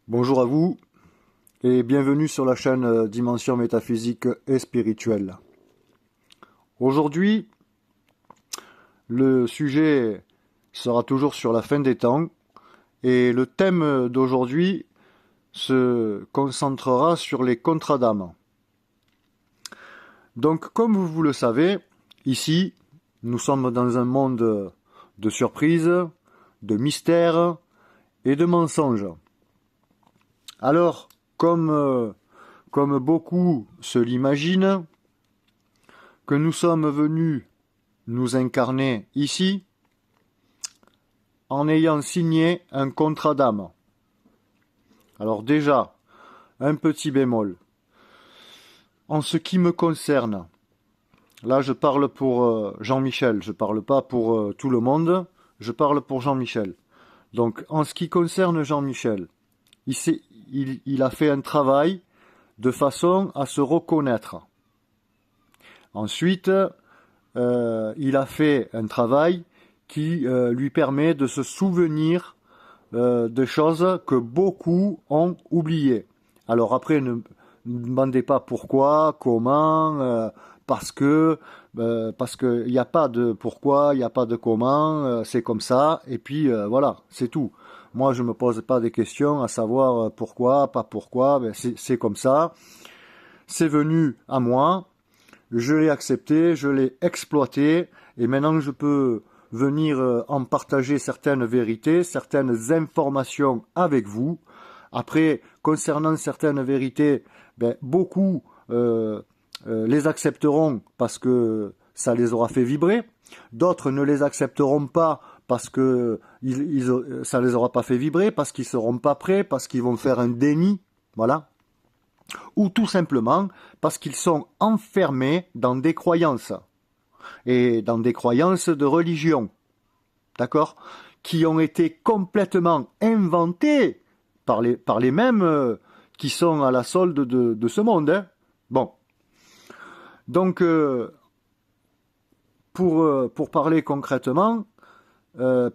Bonjour à vous et bienvenue sur la chaîne Dimension Métaphysique et Spirituelle. Aujourd'hui, le sujet sera toujours sur la fin des temps et le thème d'aujourd'hui se concentrera sur les contrats d'âme. Donc, comme vous le savez, ici, nous sommes dans un monde de surprises, de mystères et de mensonges. Alors, comme beaucoup se l'imaginent, que nous sommes venus nous incarner ici en ayant signé un contrat d'âme. Alors déjà, un petit bémol. En ce qui me concerne, là je parle pour Jean-Michel, je parle pas pour tout le monde, je parle pour Jean-Michel. Donc en ce qui concerne Jean-Michel, il a fait un travail de façon à se reconnaître. Ensuite, il a fait un travail qui lui permet de se souvenir de choses que beaucoup ont oubliées. Alors après, ne demandez pas pourquoi, comment, parce que il n'y a pas de pourquoi, il n'y a pas de comment, c'est comme ça, et puis voilà, c'est tout. Moi, je me pose pas des questions à savoir pourquoi, pas pourquoi, c'est comme ça. C'est venu à moi, je l'ai accepté, je l'ai exploité, et maintenant je peux venir en partager certaines vérités, certaines informations avec vous. Après, concernant certaines vérités, beaucoup les accepteront parce que ça les aura fait vibrer. D'autres ne les accepteront pas parce que ça les aura pas fait vibrer, parce qu'ils seront pas prêts, parce qu'ils vont faire un déni, voilà. Ou tout simplement parce qu'ils sont enfermés dans des croyances, et dans des croyances de religion, d'accord, qui ont été complètement inventées par les mêmes qui sont à la solde de ce monde, hein. Bon. Donc, pour parler concrètement,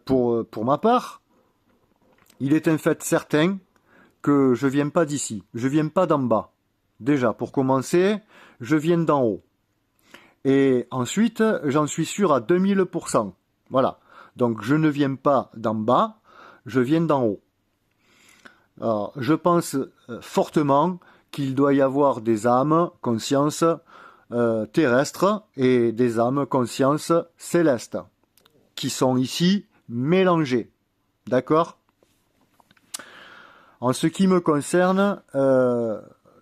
pour ma part, il est un fait certain que je viens pas d'ici, je viens pas d'en bas. Déjà, pour commencer, je viens d'en haut. Et ensuite, j'en suis sûr à 2000%. Voilà. Donc, je ne viens pas d'en bas, je viens d'en haut. Alors, je pense fortement qu'il doit y avoir des âmes, conscience terrestres et des âmes, conscience célestes, qui sont ici mélangées. D'accord ? En ce qui me concerne,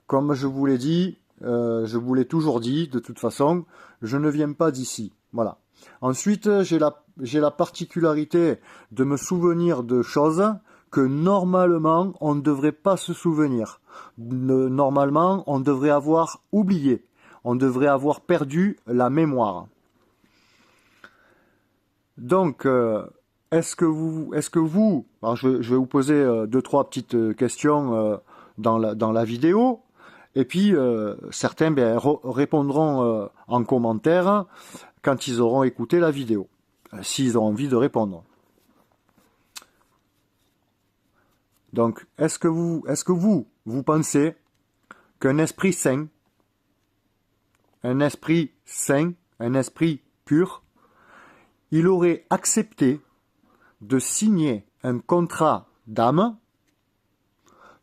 comme je vous l'ai dit, je vous l'ai toujours dit, de toute façon, je ne viens pas d'ici. Voilà. Ensuite, j'ai la particularité de me souvenir de choses que normalement, on ne devrait pas se souvenir. Normalement, on devrait avoir oublié. On devrait avoir perdu la mémoire. Donc, est-ce que vous, alors je vais vous poser 2-3 petites questions dans la vidéo, et puis certains répondront en commentaire quand ils auront écouté la vidéo, s'ils ont envie de répondre. Donc, est-ce que vous pensez qu'un esprit sain, un esprit pur, il aurait accepté de signer un contrat d'âme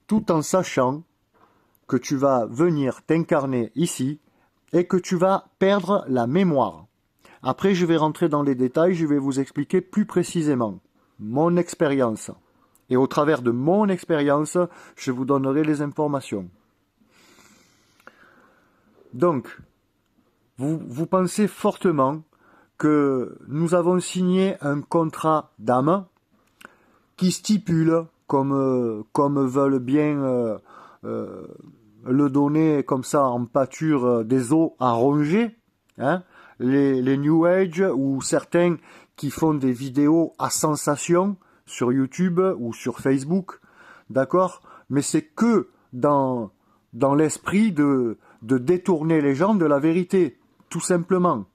tout en sachant que tu vas venir t'incarner ici et que tu vas perdre la mémoire. Après, je vais rentrer dans les détails, je vais vous expliquer plus précisément mon expérience. Et au travers de mon expérience, je vous donnerai les informations. Donc, vous pensez fortement que nous avons signé un contrat d'âme qui stipule, comme veulent bien le donner comme ça en pâture des os à ronger, hein, les New Age ou certains qui font des vidéos à sensation sur YouTube ou sur Facebook, d'accord, mais c'est que dans l'esprit de détourner les gens de la vérité, tout simplement,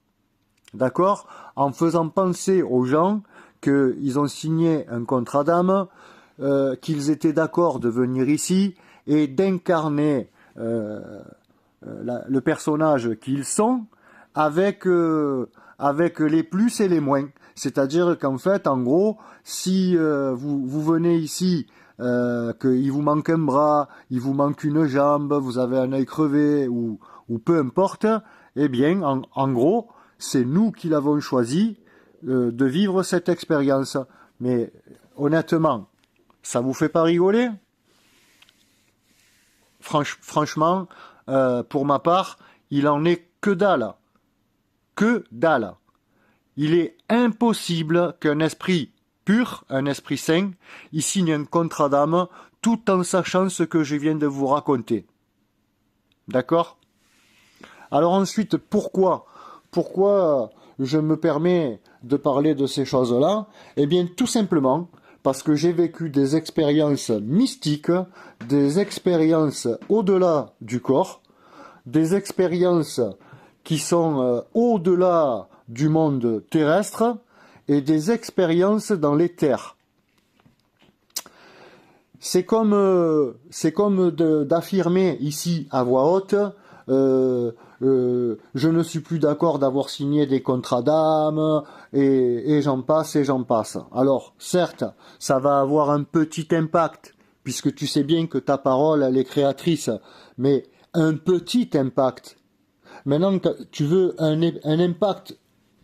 d'accord, en faisant penser aux gens qu'ils ont signé un contrat d'âme, qu'ils étaient d'accord de venir ici et d'incarner le personnage qu'ils sont avec les plus et les moins. C'est-à-dire qu'en fait, en gros, si vous venez ici, qu'il vous manque un bras, il vous manque une jambe, vous avez un œil crevé ou peu importe, eh bien, en gros, c'est nous qui l'avons choisi de vivre cette expérience. Mais honnêtement, ça vous fait pas rigoler? Franchement, pour ma part, il en est que dalle. Que dalle. Il est impossible qu'un esprit pur, un esprit saint, il signe un contrat d'âme tout en sachant ce que je viens de vous raconter. D'accord? Alors ensuite, pourquoi je me permets de parler de ces choses-là? Eh bien, tout simplement parce que j'ai vécu des expériences mystiques, des expériences au-delà du corps, des expériences qui sont au-delà du monde terrestre et des expériences dans les terres. C'est comme d'affirmer ici à voix haute, je ne suis plus d'accord d'avoir signé des contrats d'âme et j'en passe et j'en passe. Alors certes, ça va avoir un petit impact puisque tu sais bien que ta parole elle est créatrice, mais un petit impact. Maintenant, tu veux un impact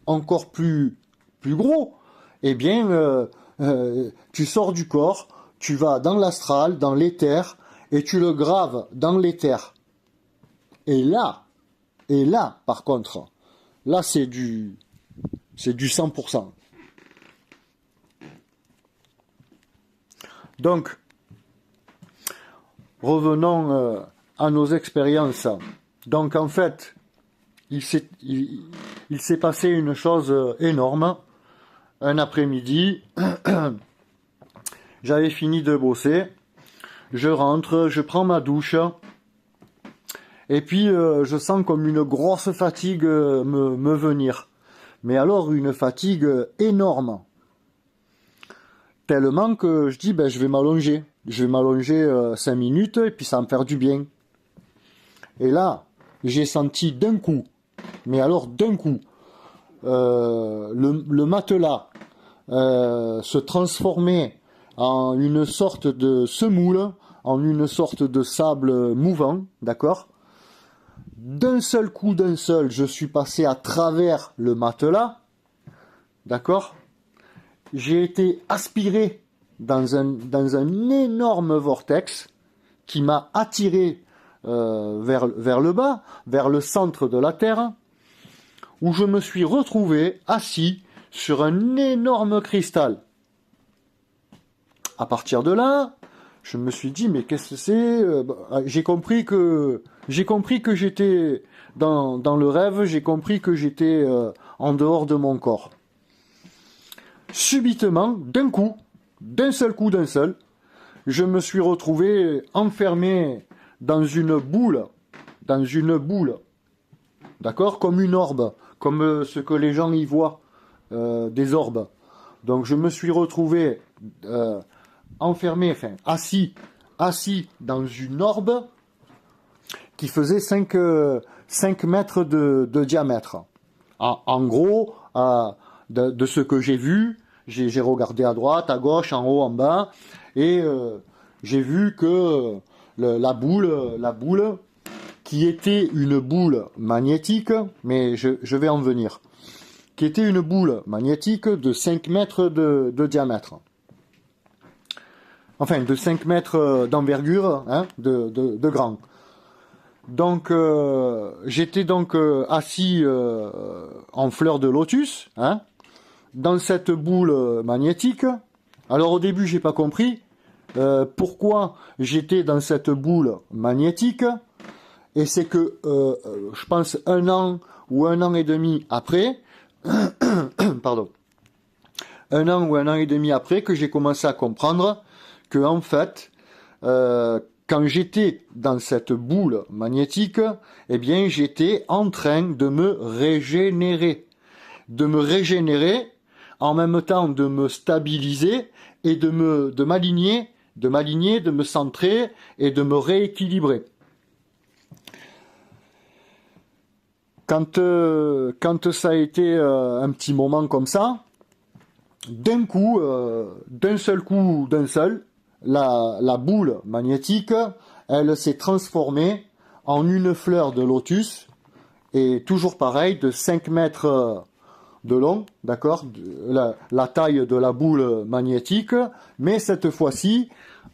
encore plus gros, eh bien, tu sors du corps, tu vas dans l'astral, dans l'éther, et tu le graves dans l'éther. Et là, par contre, là, c'est du 100%. Donc, revenons à nos expériences. Donc, en fait, il s'est passé une chose énorme. Un après-midi, j'avais fini de bosser, je rentre, je prends ma douche, et puis je sens comme une grosse fatigue me venir. Mais alors une fatigue énorme. Tellement que je dis, je vais m'allonger. Je vais m'allonger 5 minutes, et puis ça va me faire du bien. Et là, j'ai senti d'un coup, mais alors d'un coup, le matelas se transformer en une sorte de semoule, en une sorte de sable mouvant, d'accord? D'un seul coup, je suis passé à travers le matelas, d'accord? J'ai été aspiré dans un énorme vortex qui m'a attiré vers le bas, vers le centre de la Terre, où je me suis retrouvé assis sur un énorme cristal. À partir de là, je me suis dit, mais qu'est-ce que c'est? J'ai compris que j'étais dans le rêve, j'ai compris que j'étais en dehors de mon corps. Subitement, d'un seul coup, je me suis retrouvé enfermé dans une boule, d'accord, comme une orbe, comme ce que les gens y voient, des orbes. Donc je me suis retrouvé enfermé, assis dans une orbe qui faisait 5 mètres de diamètre. En gros, de ce que j'ai vu, j'ai regardé à droite, à gauche, en haut, en bas, et j'ai vu que la boule, qui était une boule magnétique, mais je vais en venir, qui était une boule magnétique de 5 mètres de diamètre. Enfin, de 5 mètres d'envergure, hein, de grand. Donc, j'étais donc assis en fleur de lotus, hein, dans cette boule magnétique. Alors au début, j'ai pas compris pourquoi j'étais dans cette boule magnétique. Et c'est que, je pense, 1 an ou 1 an et demi après, pardon, 1 an ou 1 an et demi après, que j'ai commencé à comprendre que, en fait, quand j'étais dans cette boule magnétique, eh bien, j'étais en train de me régénérer en même temps de me stabiliser et de m'aligner, de me centrer et de me rééquilibrer. Quand ça a été un petit moment comme ça, d'un coup, la boule magnétique, elle s'est transformée en une fleur de lotus, et toujours pareil, de 5 mètres de long, d'accord, la taille de la boule magnétique, mais cette fois-ci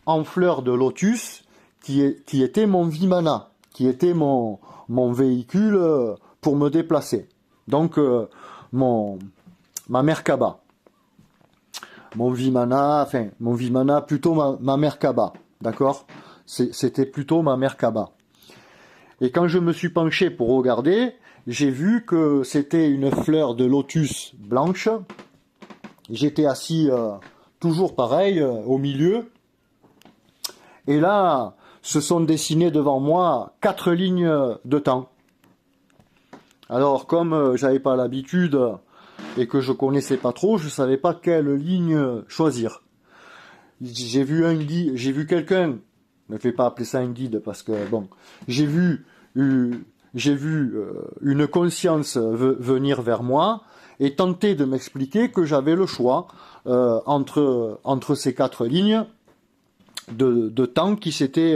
en fleur de lotus, qui était mon Vimana, qui était mon véhicule pour me déplacer. Donc ma Merkaba. Mon Vimana, plutôt ma Merkaba, d'accord? C'était plutôt ma Merkaba. Et quand je me suis penché pour regarder, j'ai vu que c'était une fleur de lotus blanche. J'étais assis toujours pareil, au milieu. Et là, se sont dessinées devant moi 4 lignes de temps. Alors, comme j'avais pas l'habitude et que je connaissais pas trop, je savais pas quelle ligne choisir. J'ai vu quelqu'un, ne fais pas appeler ça un guide parce que bon, j'ai vu une conscience venir vers moi et tenter de m'expliquer que j'avais le choix entre ces 4 lignes de temps qui s'étaient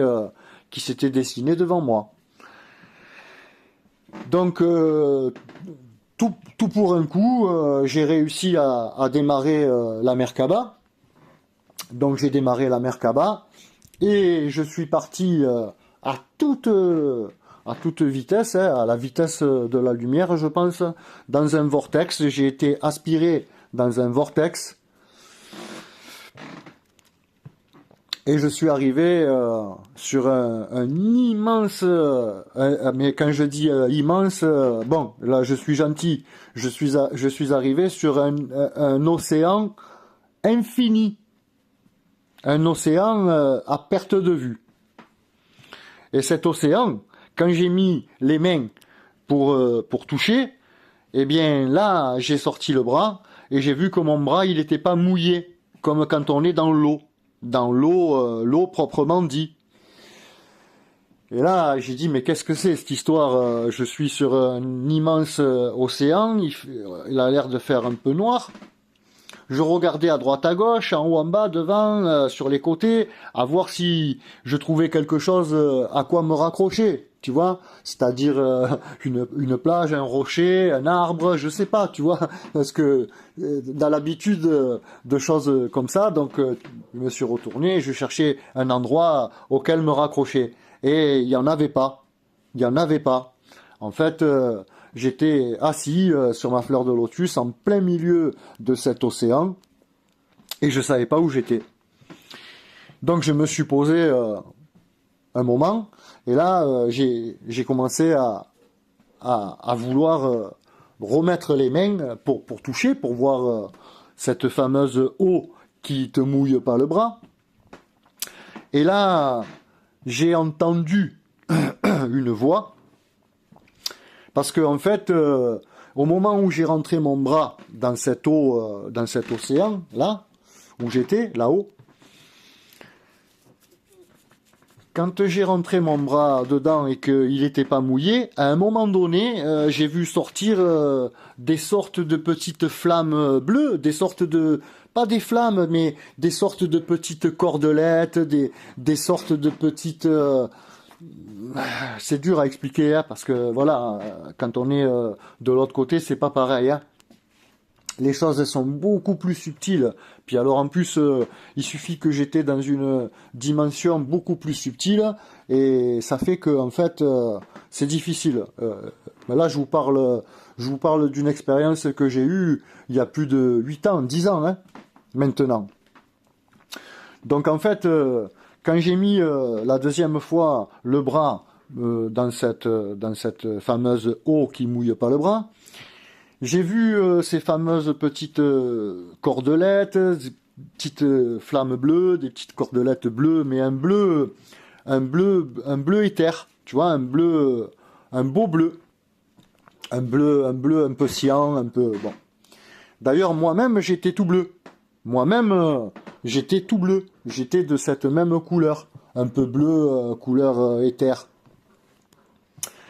dessinées devant moi. Donc tout pour un coup, j'ai réussi à démarrer la Merkaba. Donc j'ai démarré la Merkaba et je suis parti à toute vitesse, à la vitesse de la lumière, je pense, dans un vortex. J'ai été aspiré dans un vortex et je suis arrivé sur un immense, mais quand je dis immense, bon, là je suis gentil, je suis arrivé sur un océan infini, un océan à perte de vue. Et cet océan, quand j'ai mis les mains pour toucher, eh bien là, j'ai sorti le bras et j'ai vu que mon bras, il n'était pas mouillé, comme quand on est dans l'eau proprement dit. Et là, j'ai dit, mais qu'est-ce que c'est cette histoire? Je suis sur un immense océan, il a l'air de faire un peu noir. Je regardais à droite, à gauche, en haut, en bas, devant, sur les côtés, à voir si je trouvais quelque chose à quoi me raccrocher, tu vois, c'est-à-dire une plage, un rocher, un arbre, je sais pas, tu vois, parce que dans l'habitude de choses comme ça, donc je me suis retourné, je cherchais un endroit auquel me raccrocher, et il y en avait pas, En fait, j'étais assis sur ma fleur de lotus en plein milieu de cet océan et je savais pas où j'étais. Donc je me suis posé un moment et là j'ai commencé à vouloir remettre les mains pour toucher, pour voir cette fameuse eau qui te mouille pas le bras. Et là j'ai entendu une voix. Parce que en fait, au moment où j'ai rentré mon bras dans cette eau, dans cet océan là où j'étais, là-haut, quand j'ai rentré mon bras dedans et qu'il n'était pas mouillé, à un moment donné, j'ai vu sortir des sortes de petites flammes bleues, pas des flammes, mais des sortes de petites cordelettes, des sortes de petites c'est dur à expliquer, hein, parce que voilà, quand on est de l'autre côté, c'est pas pareil. Hein. Les choses elles sont beaucoup plus subtiles. Puis alors en plus, il suffit que j'étais dans une dimension beaucoup plus subtile, et ça fait que en fait, c'est difficile. Mais là, je vous parle d'une expérience que j'ai eue il y a plus de 8 ans, 10 ans, hein, maintenant. Donc en fait. Quand j'ai mis la deuxième fois le bras dans cette fameuse eau qui mouille pas le bras, j'ai vu ces fameuses petites cordelettes, des petites flammes bleues, des petites cordelettes bleues, mais un bleu éther, tu vois, un beau bleu, un bleu un peu cyan, un peu bon. D'ailleurs, moi-même, j'étais tout bleu. Moi-même, j'étais tout bleu. J'étais de cette même couleur. Un peu bleu, couleur éther.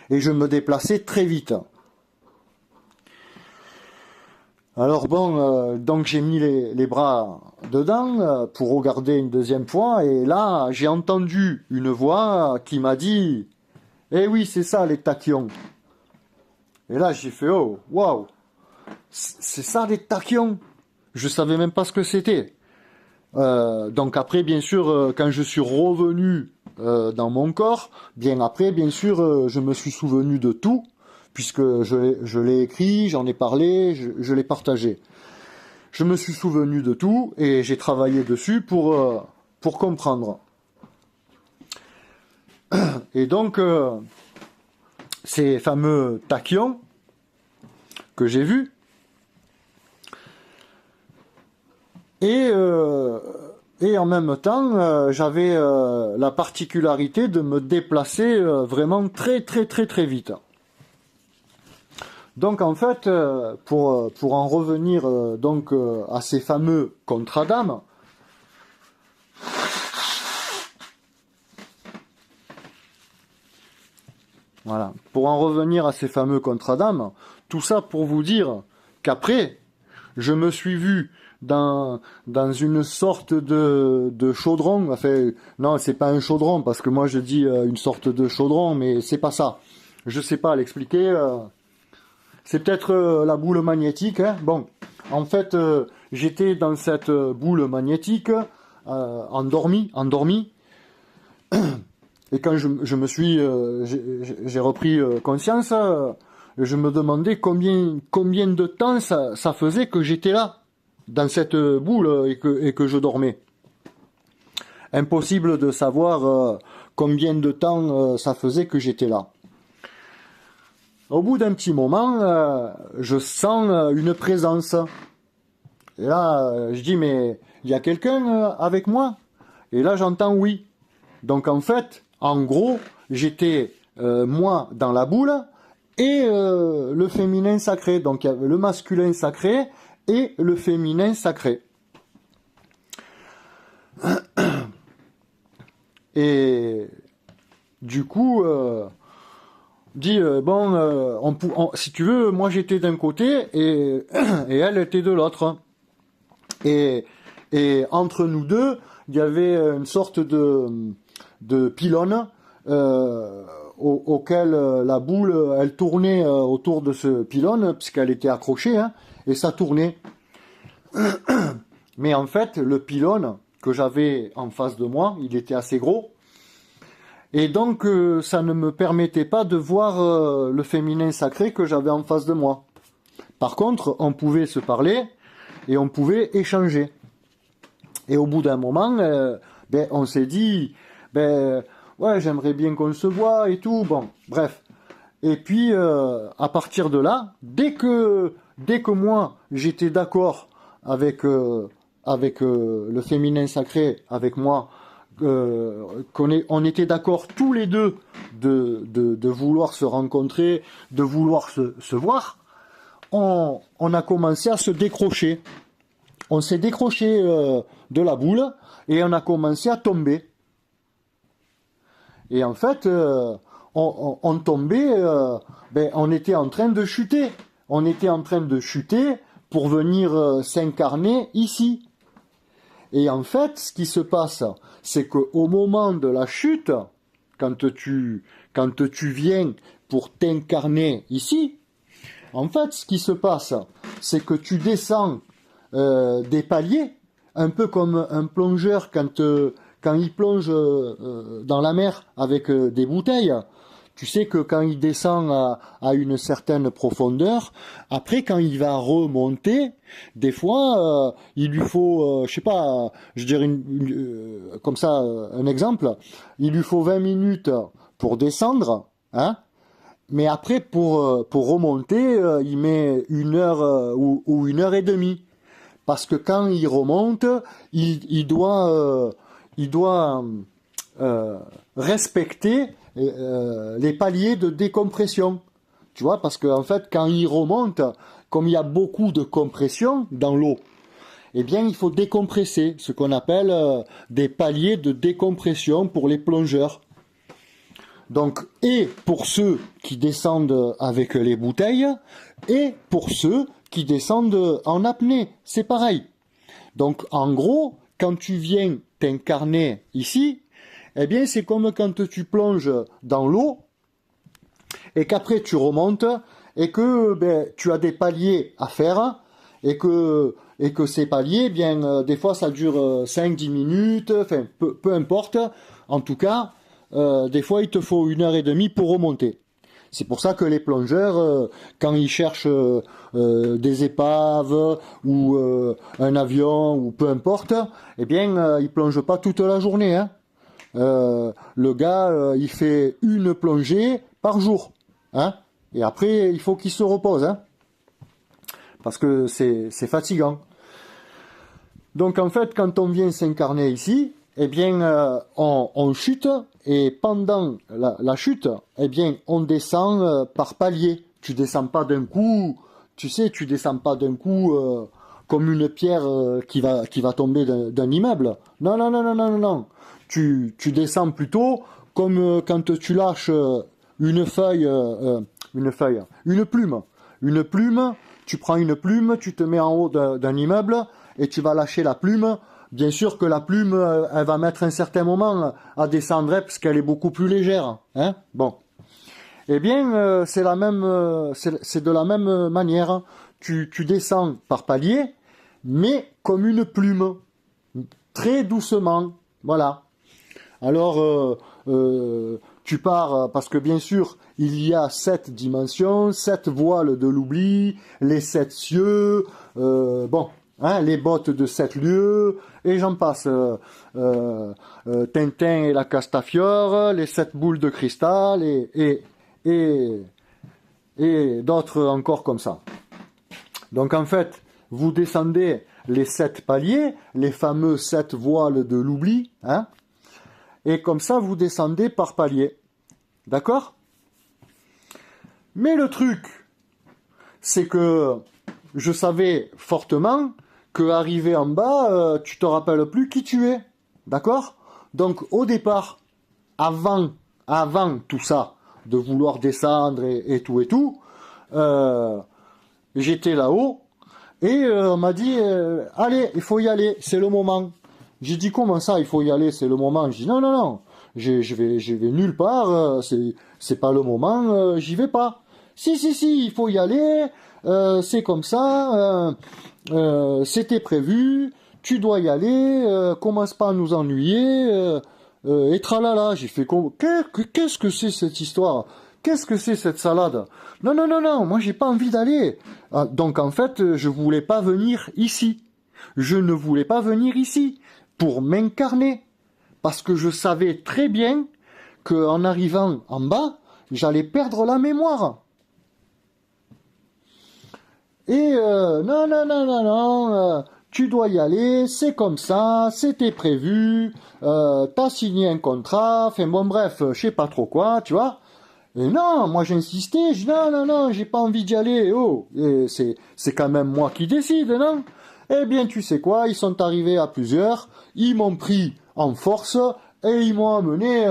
Et je me déplaçais très vite. Alors bon, donc j'ai mis les bras dedans pour regarder une deuxième fois. Et là, j'ai entendu une voix qui m'a dit « Eh oui, c'est ça les tachyons ». Et là, j'ai fait « Oh, waouh, c'est ça les tachyons ». Je savais même pas ce que c'était. Donc après, bien sûr, quand je suis revenu dans mon corps, bien après, bien sûr, je me suis souvenu de tout, puisque je l'ai écrit, j'en ai parlé, je l'ai partagé. Je me suis souvenu de tout et j'ai travaillé dessus pour comprendre. Et donc, ces fameux tachyons que j'ai vus, et en même temps, j'avais la particularité de me déplacer vraiment très très très très vite. Donc en fait, pour en revenir donc à ces fameux contrats d'âme, voilà, pour en revenir à ces fameux contrats d'âme, tout ça pour vous dire qu'après, je me suis vu dans une sorte de chaudron. Enfin, non, c'est pas un chaudron, parce que moi je dis une sorte de chaudron, mais c'est pas ça. Je sais pas l'expliquer. C'est peut-être la boule magnétique. Hein. Bon, en fait, j'étais dans cette boule magnétique, endormi. Et quand je me suis, j'ai repris conscience, je me demandais combien de temps ça faisait que j'étais là, dans cette boule, et que je dormais. Impossible de savoir combien de temps ça faisait que j'étais là. Au bout d'un petit moment, je sens une présence. Et là, je dis, mais il y a quelqu'un avec moi? Et là, j'entends oui. Donc en fait, en gros, j'étais moi dans la boule et le féminin sacré. Donc il y avait le masculin sacré et le féminin sacré. Et du coup, dit si tu veux, moi j'étais d'un côté et elle était de l'autre. Et entre nous deux, il y avait une sorte de pylône auquel la boule, elle tournait autour de ce pylône, puisqu'elle était accrochée, hein, et ça tournait. Mais en fait, le pylône que j'avais en face de moi, il était assez gros, et donc ça ne me permettait pas de voir le féminin sacré que j'avais en face de moi. Par contre, on pouvait se parler et on pouvait échanger. Et au bout d'un moment, on s'est dit, ouais, j'aimerais bien qu'on se voit et tout. Bon, bref. Et puis, à partir de là, dès que moi, j'étais d'accord avec le féminin sacré, avec moi, on était d'accord tous les deux de vouloir se rencontrer, de vouloir se voir, on a commencé à se décrocher. On s'est décroché de la boule et on a commencé à tomber. Et en fait, on tombait, on était en train de chuter. On était en train de chuter pour venir s'incarner ici. Et en fait, ce qui se passe, c'est qu'au moment de la chute, quand tu viens pour t'incarner ici, en fait, ce qui se passe, c'est que tu descends des paliers, un peu comme un plongeur quand il plonge dans la mer avec des bouteilles. Tu sais que quand il descend à une certaine profondeur, après quand il va remonter, des fois il lui faut, je sais pas, je dirais comme ça un exemple, il lui faut 20 minutes pour descendre, hein. Mais après pour remonter, il met 1 heure ou 1 heure et demie. Parce que quand il remonte, il doit respecter les paliers de décompression. Tu vois, parce qu'en fait, quand il remonte, comme il y a beaucoup de compression dans l'eau, eh bien, il faut décompresser, ce qu'on appelle des paliers de décompression pour les plongeurs. Donc, et pour ceux qui descendent avec les bouteilles, et pour ceux qui descendent en apnée, c'est pareil. Donc, en gros, quand tu viens t'incarner ici, eh bien, c'est comme quand tu plonges dans l'eau, et qu'après tu remontes, et que tu as des paliers à faire, et que ces paliers, eh bien, des fois ça dure 5-10 minutes, enfin, peu importe, en tout cas, des fois il te faut 1h30 pour remonter. C'est pour ça que les plongeurs, quand ils cherchent des épaves ou un avion ou peu importe, eh bien, ils plongent pas toute la journée. Hein. Le gars, il fait une plongée par jour. Hein. Et après, il faut qu'il se repose. Hein. Parce que c'est fatigant. Donc en fait, quand on vient s'incarner ici, eh bien, on chute, et pendant la chute, eh bien, on descend par palier. Tu descends pas d'un coup, tu sais, tu descends pas d'un coup comme une pierre qui va tomber d'un immeuble. Non, non, non, non, non, non. Tu descends plutôt comme quand tu lâches une plume. Une plume, tu prends une plume, tu te mets en haut d'un immeuble et tu vas lâcher la plume. Bien sûr que la plume, elle va mettre un certain moment à descendre parce qu'elle est beaucoup plus légère. Hein. Bon. Eh bien, c'est de la même manière. Tu descends par palier, mais comme une plume, très doucement. Voilà. Alors, tu pars, parce que bien sûr, il y a 7 dimensions, 7 voiles de l'oubli, les 7 cieux, bon, hein, les bottes de 7 lieux, et j'en passe. Tintin et la Castafiore, les 7 boules de cristal, et d'autres encore comme ça. Donc en fait, vous descendez les 7 paliers, les fameux 7 voiles de l'oubli, hein, et comme ça, vous descendez par palier. D'accord? Mais le truc, c'est que je savais fortement qu'arrivé en bas, tu te rappelles plus qui tu es. D'accord? Donc, au départ, avant tout ça, de vouloir descendre et tout, j'étais là-haut, et on m'a dit, allez, il faut y aller, c'est le moment. J'ai dit, comment ça, il faut y aller, c'est le moment? J'ai dit, non, non, non, je vais nulle part, c'est pas le moment, j'y vais pas. Si, il faut y aller, c'est comme ça, c'était prévu, tu dois y aller, commence pas à nous ennuyer, et tralala. J'ai fait, qu'est-ce que c'est cette histoire? Qu'est-ce que c'est cette salade? Non, non, non, non, moi j'ai pas envie d'aller. Ah, donc en fait, je voulais pas venir ici. Je ne voulais pas venir ici pour m'incarner. Parce que je savais très bien qu'en arrivant en bas, j'allais perdre la mémoire. Et non, non, non, non, non, tu dois y aller, c'est comme ça, c'était prévu, t'as signé un contrat, enfin bon bref, je sais pas trop quoi, tu vois. Et non, moi j'insistais, je dis non, non, non, j'ai pas envie d'y aller, oh, et c'est quand même moi qui décide, non? Eh bien, tu sais quoi, ils sont arrivés à plusieurs, ils m'ont pris en force, et ils m'ont amené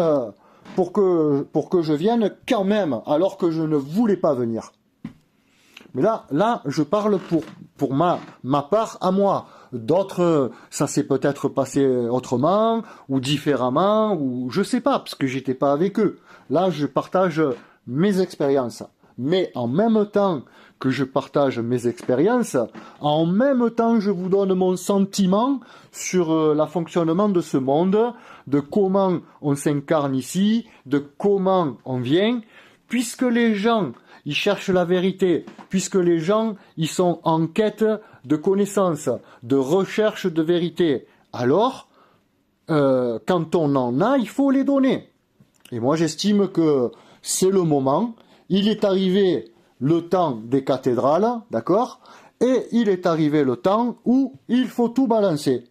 pour que je vienne quand même, alors que je ne voulais pas venir. Mais là, je parle pour ma part à moi. D'autres, ça s'est peut-être passé autrement, ou différemment, ou je sais pas, parce que j'étais pas avec eux. Là, je partage mes expériences. Mais en même temps que je partage mes expériences, en même temps, je vous donne mon sentiment sur le fonctionnement de ce monde, de comment on s'incarne ici, de comment on vient, puisque les gens, ils cherchent la vérité, puisque les gens, ils sont en quête de connaissances, de recherche de vérité. Alors, quand on en a, il faut les donner. Et moi, j'estime que c'est le moment. Il est arrivé le temps des cathédrales, d'accord? Et il est arrivé le temps où il faut tout balancer.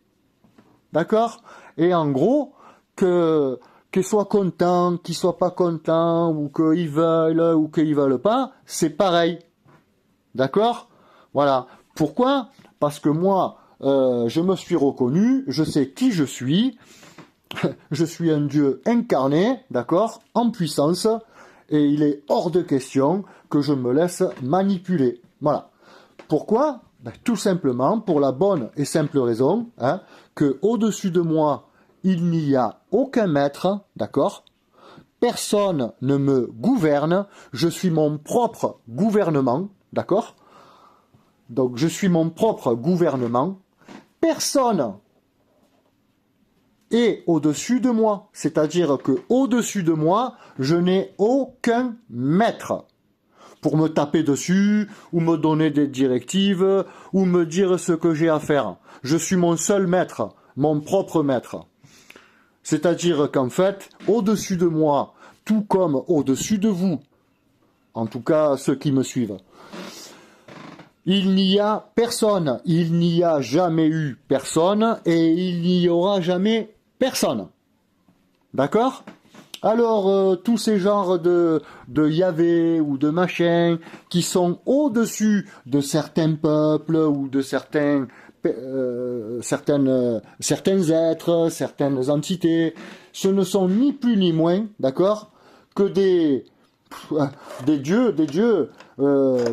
D'accord? Et en gros, qu'ils soient contents, qu'ils soient pas contents, ou qu'ils veulent pas, c'est pareil. D'accord? Voilà. Pourquoi? Parce que moi, je me suis reconnu, je sais qui je suis. Je suis un Dieu incarné, d'accord, en puissance, et il est hors de question que je me laisse manipuler. Voilà. Pourquoi? Ben, tout simplement pour la bonne et simple raison que au-dessus de moi, il n'y a aucun maître, d'accord? Personne ne me gouverne, je suis mon propre gouvernement, d'accord? Donc je suis mon propre gouvernement. Personne est au-dessus de moi, c'est-à-dire que au-dessus de moi, je n'ai aucun maître pour me taper dessus, ou me donner des directives, ou me dire ce que j'ai à faire. Je suis mon seul maître, mon propre maître. C'est-à-dire qu'en fait, au-dessus de moi, tout comme au-dessus de vous, en tout cas ceux qui me suivent, il n'y a personne, il n'y a jamais eu personne, et il n'y aura jamais personne. D'accord? Alors, tous ces genres de Yahvé ou de machin qui sont au-dessus de certains peuples ou de certains êtres, certaines entités, ce ne sont ni plus ni moins, d'accord, que des dieux,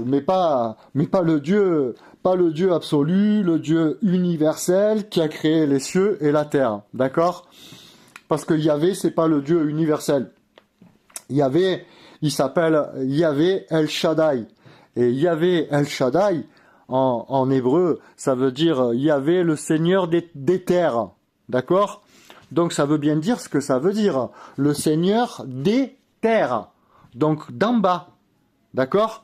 mais pas le Dieu absolu, le Dieu universel qui a créé les cieux et la terre, d'accord? Parce que Yahvé, c'est pas le Dieu universel. Yahvé, il s'appelle Yahvé El Shaddai. Et Yahvé El Shaddai, en hébreu, ça veut dire Yahvé, le Seigneur des terres. D'accord? Donc ça veut bien dire ce que ça veut dire. Le Seigneur des terres. Donc d'en bas. D'accord?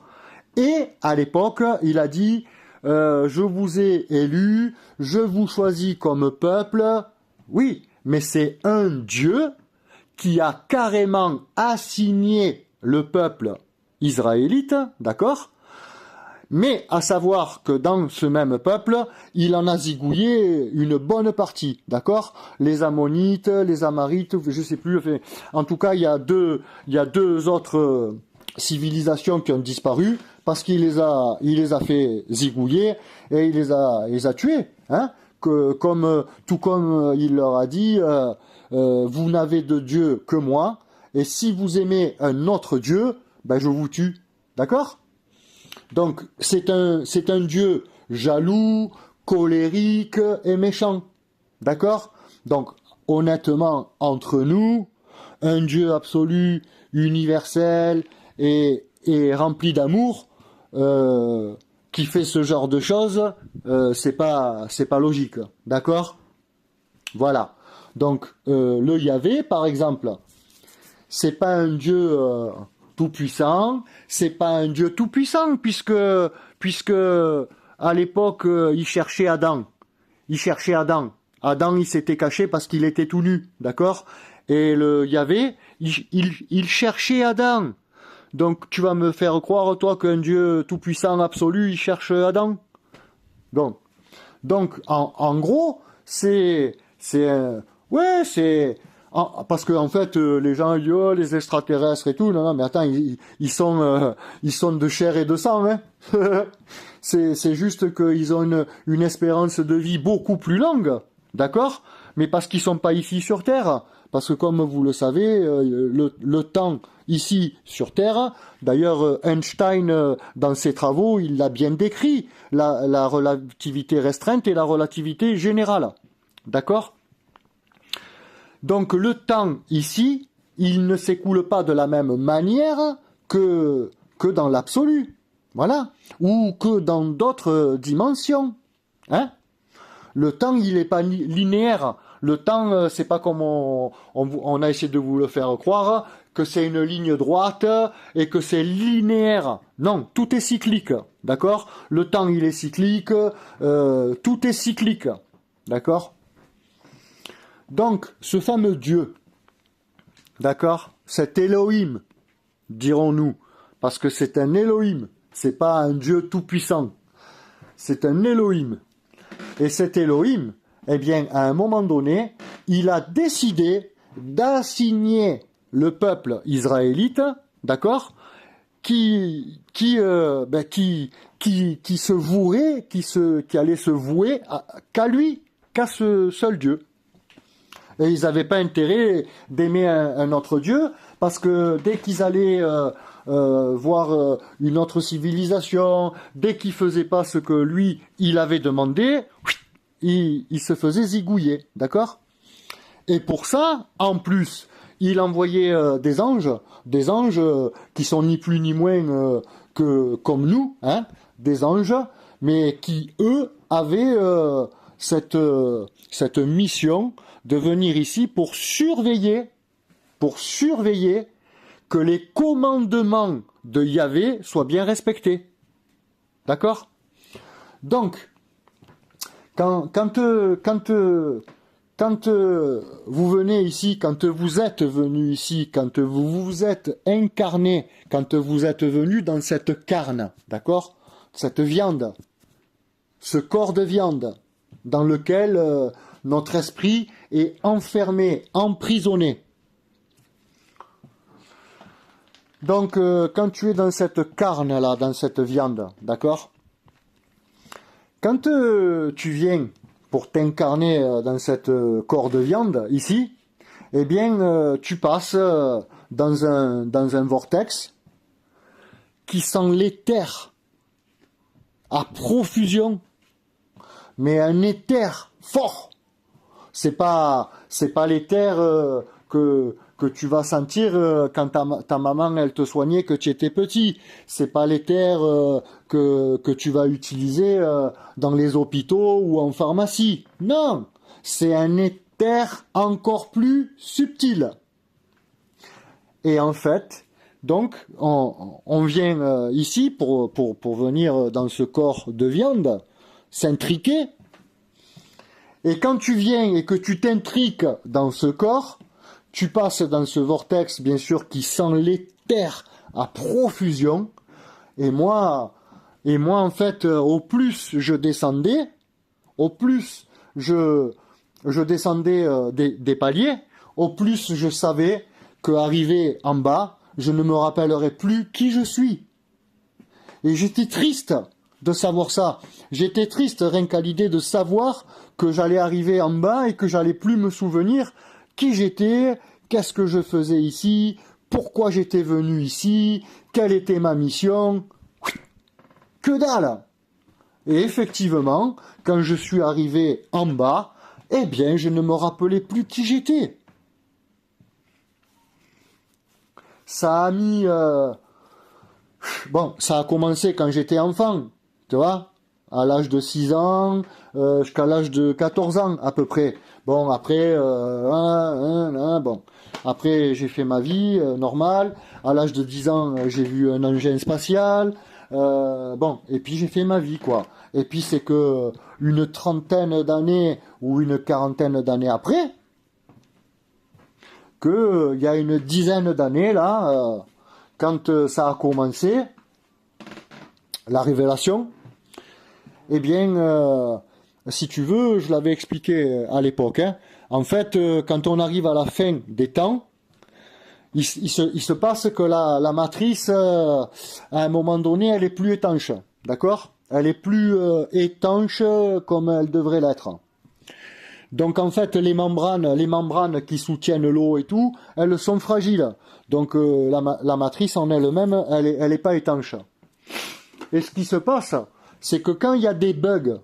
Et à l'époque, il a dit, je vous ai élus, je vous choisis comme peuple. Oui, mais c'est un Dieu qui a carrément assigné le peuple israélite, d'accord? Mais à savoir que dans ce même peuple, il en a zigouillé une bonne partie, d'accord? Les Ammonites, les Amarites, je sais plus, enfin, en tout cas, il y a deux autres civilisations qui ont disparu parce qu'il les a fait zigouiller et il les a tués, hein? Tout comme il leur a dit, vous n'avez de Dieu que moi, et si vous aimez un autre Dieu, ben je vous tue, d'accord? Donc c'est un Dieu jaloux, colérique et méchant, d'accord? Donc honnêtement, entre nous, un Dieu absolu, universel et rempli d'amour, qui fait ce genre de choses, c'est pas logique, d'accord? Voilà. Donc le Yahvé, par exemple, c'est pas un Dieu tout puissant, c'est pas un Dieu tout puissant puisque à l'époque il cherchait Adam. Adam, il s'était caché parce qu'il était tout nu, d'accord? Et le Yahvé, il cherchait Adam. Donc tu vas me faire croire, toi, qu'un Dieu tout-puissant absolu, il cherche Adam? Donc en gros, parce que en fait, les gens disent, oh, les extraterrestres et tout, non, mais attends, ils sont de chair et de sang, hein. C'est juste qu'ils ont une espérance de vie beaucoup plus longue, d'accord? Mais parce qu'ils sont pas ici sur Terre. Parce que comme vous le savez, le temps ici sur Terre, d'ailleurs Einstein, dans ses travaux, il l'a bien décrit, la relativité restreinte et la relativité générale. D'accord? Donc le temps ici, il ne s'écoule pas de la même manière que dans l'absolu. Voilà. Ou que dans d'autres dimensions. Hein? Le temps, il n'est pas linéaire. Le temps, c'est pas comme on a essayé de vous le faire croire, que c'est une ligne droite et que c'est linéaire. Non, tout est cyclique. D'accord? Le temps, il est cyclique. Tout est cyclique. D'accord? Donc, ce fameux Dieu, d'accord? Cet Elohim, dirons-nous, parce que c'est un Elohim, c'est pas un Dieu tout-puissant. C'est un Elohim. Et cet Elohim, eh bien, à un moment donné, il a décidé d'assigner le peuple israélite, d'accord, qui se vouerait, qui allait se vouer qu'à lui, qu'à ce seul Dieu. Et ils n'avaient pas intérêt d'aimer un autre Dieu, parce que dès qu'ils allaient voir une autre civilisation, dès qu'ils faisaient pas ce que lui, il avait demandé, il se faisait zigouiller, d'accord? Et pour ça, en plus, il envoyait des anges qui sont ni plus ni moins que comme nous, hein, des anges, mais qui, eux, avaient cette mission de venir ici pour surveiller que les commandements de Yahvé soient bien respectés. D'accord? Donc, quand vous venez ici, quand vous êtes venu ici, quand vous vous êtes incarné, quand vous êtes venu dans cette carne, d'accord? Cette viande, ce corps de viande, dans lequel notre esprit est enfermé, emprisonné. Donc, quand tu es dans cette carne-là, dans cette viande, d'accord? Quand tu viens pour t'incarner dans cette corps de viande, ici, eh bien, tu passes dans un vortex qui sent l'éther à profusion, mais un éther fort. C'est pas l'éther que tu vas sentir quand ta maman elle te soignait que tu étais petit. C'est pas l'éther que tu vas utiliser dans les hôpitaux ou en pharmacie. Non, c'est un éther encore plus subtil. Et en fait, donc on vient ici pour venir dans ce corps de viande s'intriquer. Et quand tu viens et que tu t'intriques dans ce corps, tu passes dans ce vortex, bien sûr, qui sent l'éther à profusion. Et moi, en fait, au plus je descendais, au plus je descendais des paliers, au plus je savais qu'arrivé en bas, je ne me rappellerais plus qui je suis. Et j'étais triste de savoir ça. J'étais triste rien qu'à l'idée de savoir que j'allais arriver en bas et que j'allais plus me souvenir qui j'étais, qu'est-ce que je faisais ici, pourquoi j'étais venu ici, quelle était ma mission. Que dalle! Et effectivement, quand je suis arrivé en bas, eh bien, je ne me rappelais plus qui j'étais. Ça a mis... Bon, ça a commencé quand j'étais enfant, tu vois, à l'âge de 6 ans, jusqu'à l'âge de 14 ans à peu près. Bon, après, bon, après j'ai fait ma vie normale. À l'âge de 10 ans, j'ai vu un engin spatial. Bon, et puis j'ai fait ma vie, quoi. Et puis c'est que une trentaine d'années ou une quarantaine d'années après, que il y a une dizaine d'années là, quand ça a commencé, la révélation. Eh bien, si tu veux, je l'avais expliqué à l'époque. Hein. En fait, quand on arrive à la fin des temps, il se passe que la matrice, à un moment donné, elle est plus étanche. D'accord? Elle est plus étanche comme elle devrait l'être. Donc en fait, les membranes qui soutiennent l'eau et tout, elles sont fragiles. Donc la matrice en elle-même, elle est pas étanche. Et ce qui se passe, c'est que quand il y a des bugs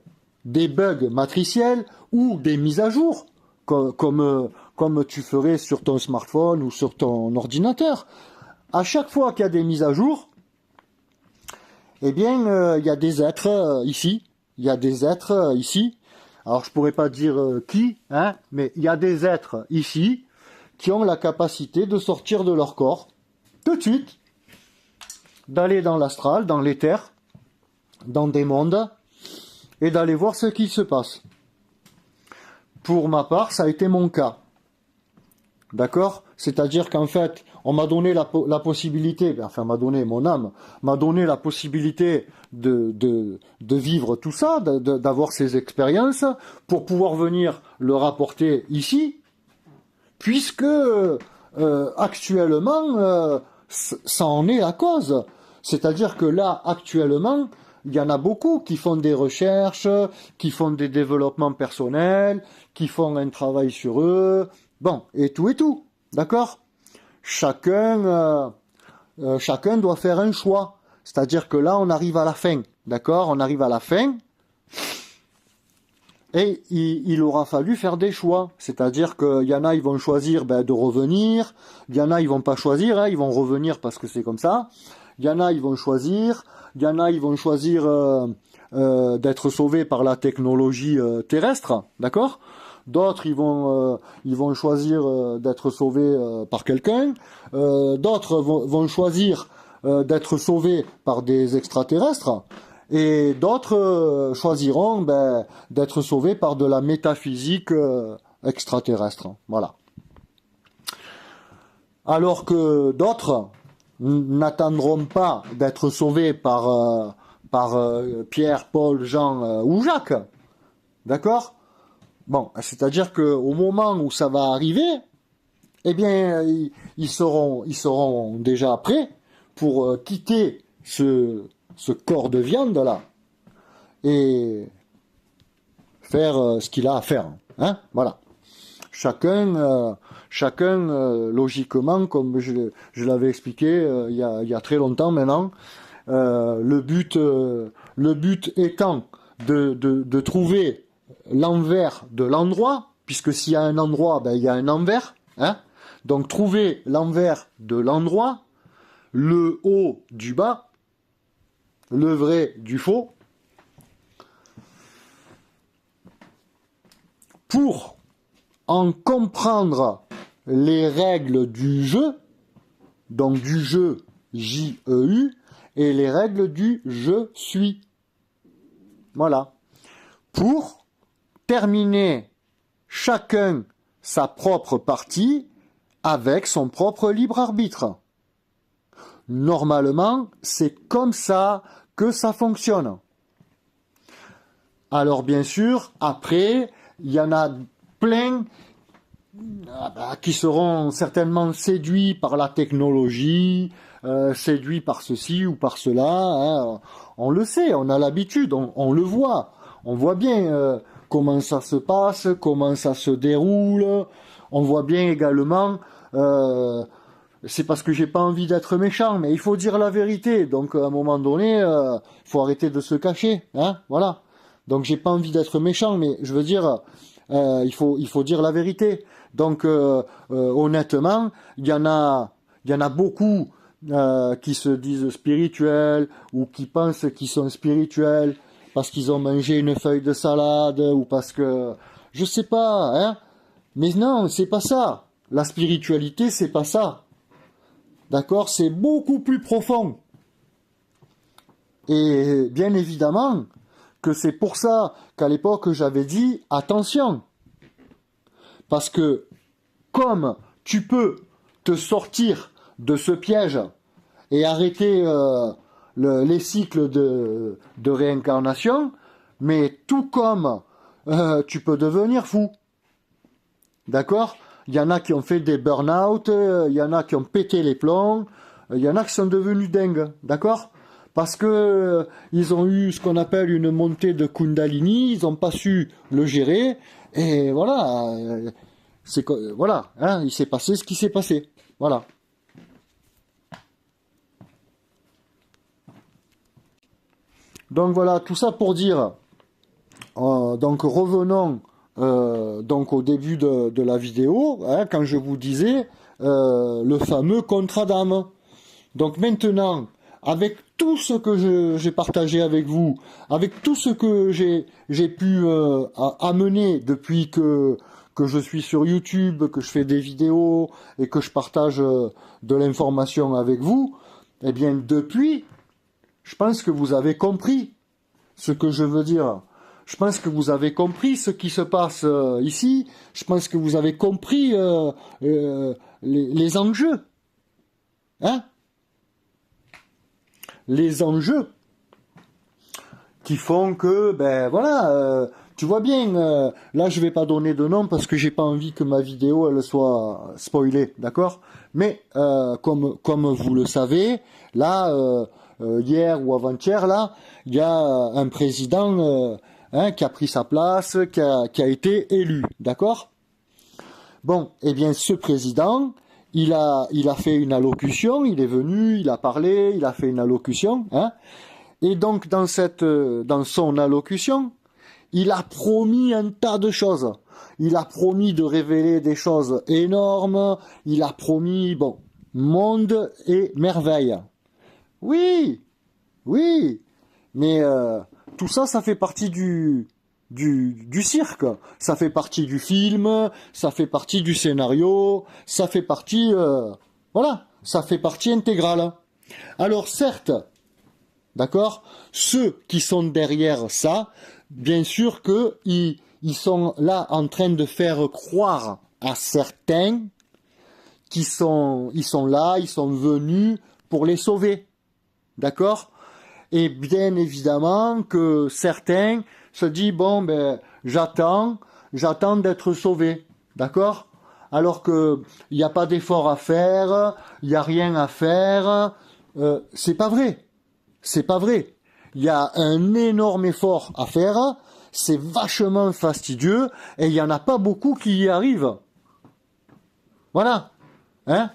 matriciels ou des mises à jour, comme tu ferais sur ton smartphone ou sur ton ordinateur, à chaque fois qu'il y a des mises à jour, eh bien, il y a des êtres ici. Il y a des êtres ici. Alors, je pourrais pas dire qui, hein, mais il y a des êtres ici qui ont la capacité de sortir de leur corps tout de suite, d'aller dans l'astral, dans l'éther, dans des mondes, et d'aller voir ce qui se passe. Pour ma part, ça a été mon cas. D'accord? C'est-à-dire qu'en fait, on m'a donné la possibilité, enfin mon âme m'a donné la possibilité de vivre tout ça, d'avoir ces expériences, pour pouvoir venir le rapporter ici, puisque actuellement, ça en est la cause. C'est-à-dire que là, actuellement, il y en a beaucoup qui font des recherches, qui font des développements personnels, qui font un travail sur eux, bon, et tout, d'accord? Chacun doit faire un choix. C'est-à-dire que là, on arrive à la fin, d'accord? On arrive à la fin, et il aura fallu faire des choix. C'est-à-dire qu'il y en a, ils vont choisir de revenir, il y en a, ils vont pas choisir, hein, ils vont revenir parce que c'est comme ça. Il y en a, ils vont choisir, il y en a, ils vont choisir d'être sauvés par la technologie terrestre, d'accord? D'autres, ils vont choisir d'être sauvés par quelqu'un. D'autres vont choisir d'être sauvés par des extraterrestres. Et d'autres choisiront d'être sauvés par de la métaphysique extraterrestre. Voilà. Alors que d'autres n'attendront pas d'être sauvés par Pierre, Paul, Jean ou Jacques. D'accord? Bon, c'est-à-dire que au moment où ça va arriver, eh bien, ils seront déjà prêts pour quitter ce corps de viande là et faire ce qu'il a à faire. Hein? Voilà. Chacun, logiquement, comme je l'avais expliqué il y a très longtemps maintenant, le but étant de trouver l'envers de l'endroit, puisque s'il y a un endroit, il y a un envers. Hein? Donc trouver l'envers de l'endroit, le haut du bas, le vrai du faux, pour en comprendre les règles du jeu, donc du jeu J-E-U, et les règles du je suis. Voilà. Pour terminer chacun sa propre partie avec son propre libre arbitre. Normalement, c'est comme ça que ça fonctionne. Alors bien sûr, après, il y en a plein qui seront certainement séduits par la technologie, séduits par ceci ou par cela. Hein. On le sait, on a l'habitude, on le voit. On voit bien comment ça se passe, comment ça se déroule. On voit bien également... c'est parce que j'ai pas envie d'être méchant, mais il faut dire la vérité. Donc à un moment donné, faut arrêter de se cacher, hein, voilà. Donc j'ai pas envie d'être méchant, mais je veux dire, il faut dire la vérité. Donc honnêtement, il y en a beaucoup qui se disent spirituels ou qui pensent qu'ils sont spirituels parce qu'ils ont mangé une feuille de salade ou parce que je sais pas, hein. Mais non, c'est pas ça. La spiritualité, c'est pas ça. D'accord? C'est beaucoup plus profond. Et bien évidemment que c'est pour ça qu'à l'époque j'avais dit attention. Parce que comme tu peux te sortir de ce piège et arrêter les cycles de réincarnation, mais tout comme tu peux devenir fou. D'accord? Il y en a qui ont fait des burn-out, il y en a qui ont pété les plombs, il y en a qui sont devenus dingues, d'accord? Parce que ils ont eu ce qu'on appelle une montée de Kundalini, ils n'ont pas su le gérer, et voilà, voilà, hein, il s'est passé ce qui s'est passé, voilà. Donc voilà, tout ça pour dire, donc revenons donc au début de la vidéo, hein, quand je vous disais le fameux contrat d'âme. Donc maintenant, avec tout ce que j'ai partagé avec vous, avec tout ce que j'ai pu amener depuis que je suis sur YouTube, que je fais des vidéos et que je partage de l'information avec vous, eh bien depuis, je pense que vous avez compris ce que je veux dire. Je pense que vous avez compris ce qui se passe ici. Je pense que vous avez compris les enjeux. Hein? Les enjeux qui font que, voilà, tu vois bien, là je vais pas donner de nom parce que j'ai pas envie que ma vidéo elle soit spoilée, d'accord? Mais comme vous le savez, là hier ou avant-hier, là, il y a un président qui a pris sa place, qui a été élu, d'accord? Bon, eh bien, ce président, il a fait une allocution, il est venu, il a parlé, il a fait une allocution, hein, et donc dans son allocution, il a promis un tas de choses. Il a promis de révéler des choses énormes, il a promis, bon, monde et merveille. Oui, oui, mais tout ça, ça fait partie du cirque. Ça fait partie du film, ça fait partie du scénario, ça fait partie, voilà, ça fait partie intégrale. Alors certes, d'accord, ceux qui sont derrière ça, bien sûr que ils sont là en train de faire croire à certains ils sont là, ils sont venus pour les sauver. D'accord? Et bien évidemment que certains se disent, bon, ben, j'attends d'être sauvé. D'accord? Alors que il n'y a pas d'effort à faire, il n'y a rien à faire. C'est pas vrai. C'est pas vrai. Il y a un énorme effort à faire. C'est vachement fastidieux et il n'y en a pas beaucoup qui y arrivent. Voilà. Hein?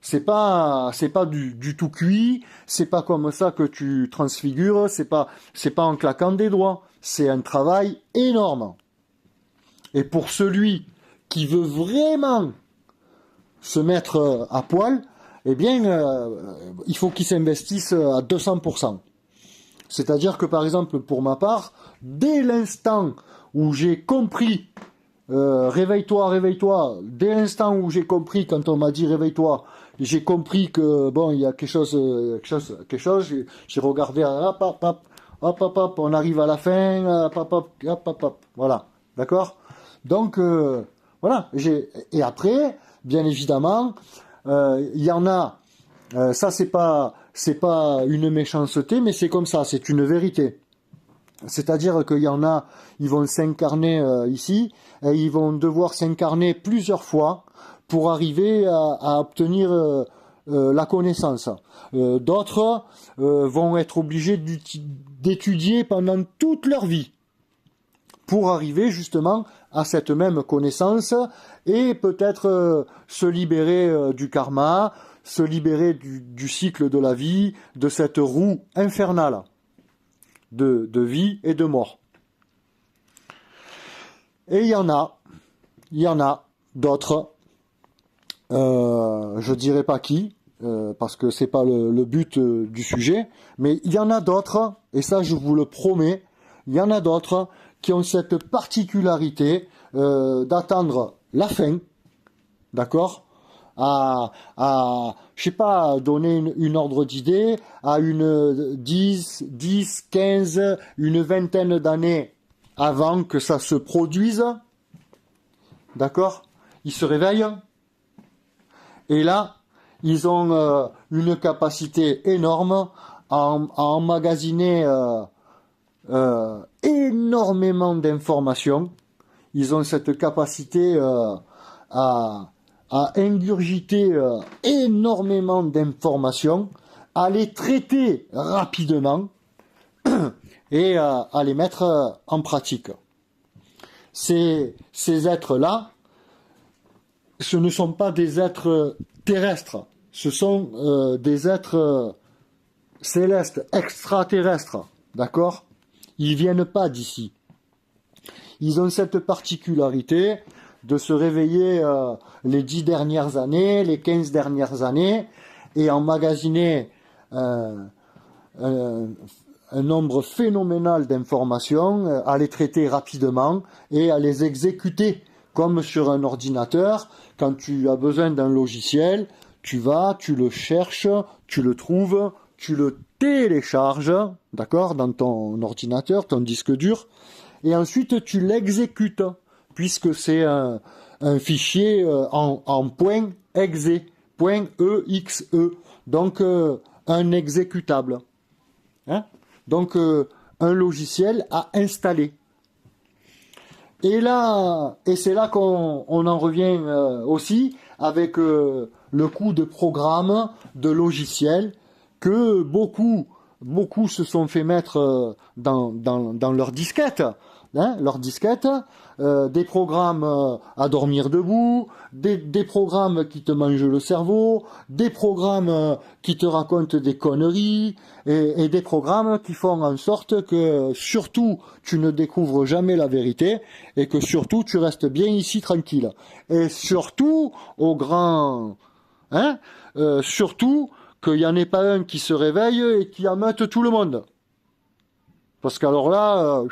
C'est pas du tout cuit, c'est pas comme ça que tu transfigures, c'est pas en claquant des doigts, c'est un travail énorme. Et pour celui qui veut vraiment se mettre à poil, eh bien il faut qu'il s'investisse à 200%. C'est-à-dire que par exemple pour ma part, dès l'instant où j'ai compris réveille-toi, réveille-toi. Dès l'instant où j'ai compris, quand on m'a dit réveille-toi, j'ai compris que bon, il y a quelque chose. J'ai regardé, hop, on arrive à la fin, hop, voilà, d'accord. Donc voilà. Et après, bien évidemment, il y en a. Ça c'est pas une méchanceté, mais c'est comme ça, c'est une vérité. C'est-à-dire qu'il y en a, ils vont s'incarner ici, et ils vont devoir s'incarner plusieurs fois pour arriver à obtenir la connaissance. D'autres vont être obligés d'étudier pendant toute leur vie pour arriver justement à cette même connaissance et peut-être se libérer du karma, se libérer du cycle de la vie, de cette roue infernale de vie et de mort. Et il y en a d'autres, je dirais pas qui, parce que c'est pas le but du sujet, mais il y en a d'autres, et ça je vous le promets, il y en a d'autres qui ont cette particularité d'attendre la fin, d'accord, je sais pas, donner une ordre d'idée à une 10, 15, une vingtaine d'années avant que ça se produise, d'accord? Ils se réveillent et là, ils ont une capacité énorme à emmagasiner énormément d'informations. Ils ont cette capacité à ingurgiter énormément d'informations, à les traiter rapidement et à les mettre en pratique. Ces êtres-là, ce ne sont pas des êtres terrestres, ce sont des êtres célestes, extraterrestres, d'accord? Ils viennent pas d'ici. Ils ont cette particularité de se réveiller les 10 dernières années, les 15 dernières années, et emmagasiner un nombre phénoménal d'informations, à les traiter rapidement et à les exécuter comme sur un ordinateur. Quand tu as besoin d'un logiciel, tu vas, tu le cherches, tu le trouves, tu le télécharges, d'accord, dans ton ordinateur, ton disque dur, et ensuite tu l'exécutes, puisque c'est un fichier en point .exe, point .exe, donc un exécutable. Hein? Donc un logiciel à installer. Et c'est là qu'on en revient aussi avec le coût de programme, de logiciel que beaucoup se sont fait mettre dans leur disquette, hein, leur disquette, des programmes à dormir debout, des programmes qui te mangent le cerveau, des programmes qui te racontent des conneries, et des programmes qui font en sorte que surtout tu ne découvres jamais la vérité, et que surtout tu restes bien ici tranquille. Et surtout, au grand... Hein, surtout qu'il n'y en ait pas un qui se réveille et qui ameute tout le monde. Parce qu'alors là,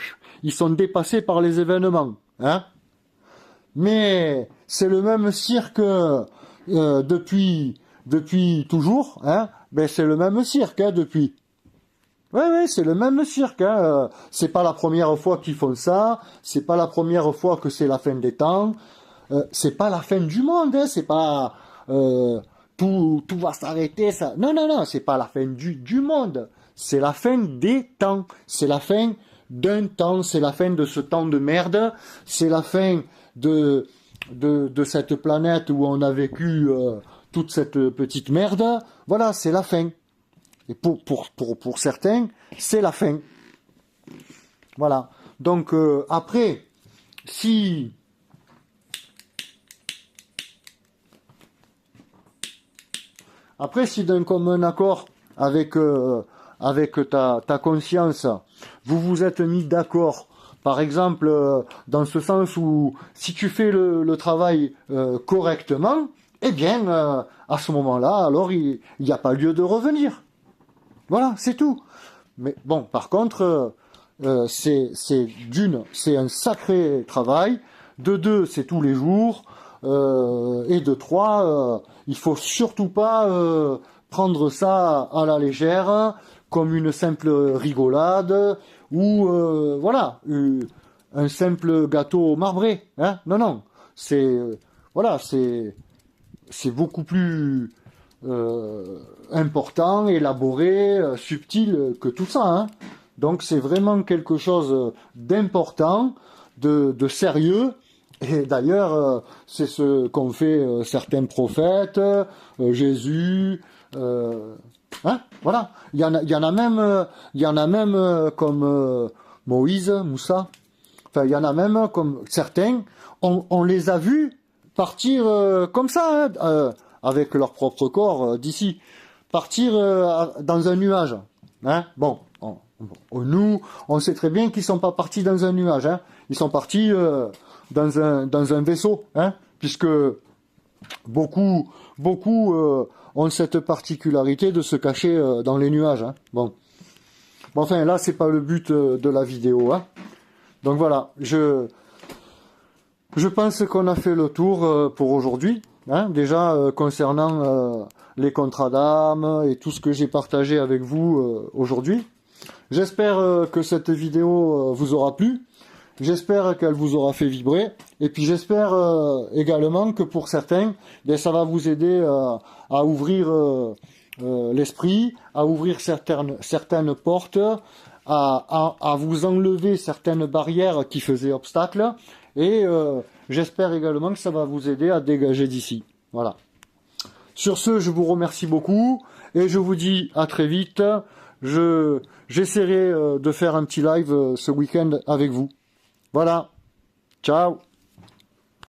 ils sont dépassés par les événements. Hein. Mais c'est le même cirque depuis toujours. Hein. Ben, c'est le même cirque depuis. Ouais, c'est le même cirque. Hein. C'est pas la première fois qu'ils font ça. C'est pas la première fois que c'est la fin des temps. C'est pas la fin du monde. Hein. C'est pas... tout va s'arrêter, ça. Non, c'est pas la fin du monde. C'est la fin des temps. C'est la fin d'un temps. C'est la fin de ce temps de merde. C'est la fin de cette planète où on a vécu toute cette petite merde. Voilà, c'est la fin. Et pour certains, c'est la fin. Voilà. Donc, après, si d'un commun accord avec ta conscience, vous vous êtes mis d'accord, par exemple, dans ce sens où si tu fais le travail correctement, eh bien, à ce moment-là, alors il n'y a pas lieu de revenir. Voilà, c'est tout. Mais bon, par contre, c'est un sacré travail. De deux, c'est tous les jours. Et de trois, il faut surtout pas prendre ça à la légère, comme une simple rigolade ou voilà, un simple gâteau marbré. Hein. Non, c'est voilà, c'est beaucoup plus important, élaboré, subtil que tout ça. Hein. Donc c'est vraiment quelque chose d'important, de sérieux. Et d'ailleurs, c'est ce qu'ont fait certains prophètes, Jésus, hein, voilà. Il y en a même comme Moïse, Moussa. Enfin, il y en a même comme certains. On les a vus partir comme ça, hein, avec leur propre corps d'ici, partir dans un nuage. Hein. Bon, nous, on sait très bien qu'ils sont pas partis dans un nuage. Hein. Ils sont partis dans un vaisseau, hein, puisque beaucoup ont cette particularité de se cacher dans les nuages. Hein. Bon, enfin là, c'est pas le but de la vidéo. Hein. Donc voilà, je pense qu'on a fait le tour pour aujourd'hui. Hein, déjà concernant les contrats d'âme et tout ce que j'ai partagé avec vous aujourd'hui. J'espère que cette vidéo vous aura plu. J'espère qu'elle vous aura fait vibrer. Et puis j'espère également que pour certains, ça va vous aider à ouvrir l'esprit, à ouvrir certaines portes, à vous enlever certaines barrières qui faisaient obstacle. Et j'espère également que ça va vous aider à dégager d'ici. Voilà. Sur ce, je vous remercie beaucoup et je vous dis à très vite. J'essaierai de faire un petit live ce week-end avec vous. Voilà. Ciao.